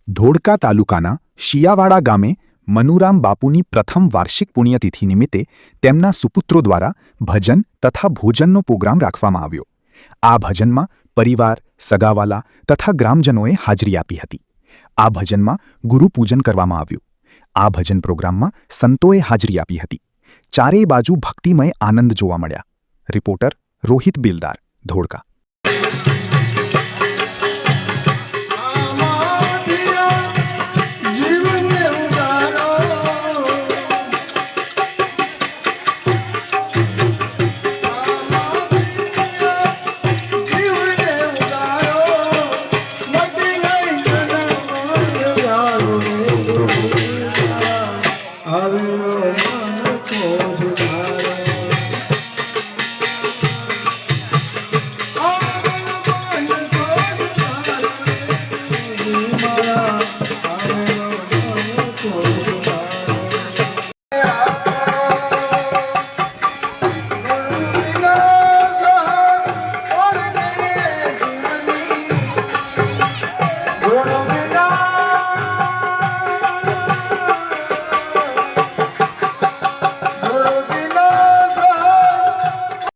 ધોળકા તાલુકાના શિયાવાડા ગામે મનુરામ બાપુની પ્રથમ વાર્ષિક પુણ્યતિથિ નિમિત્તે તેમના સુપુત્રો દ્વારા ભજન તથા ભોજનનો પ્રોગ્રામ રાખવામાં આવ્યો. આ ભજનમાં પરિવાર, સગાવાલા તથા ગ્રામજનોએ હાજરી આપી હતી. આ ભજનમાં ગુરુપૂજન કરવામાં આવ્યું. આ ભજન પ્રોગ્રામમાં સંતોએ હાજરી આપી હતી. ચારેય બાજુ ભક્તિમય આનંદ જોવા મળ્યા. રિપોર્ટર રોહિત બિલદાર, ધોળકા.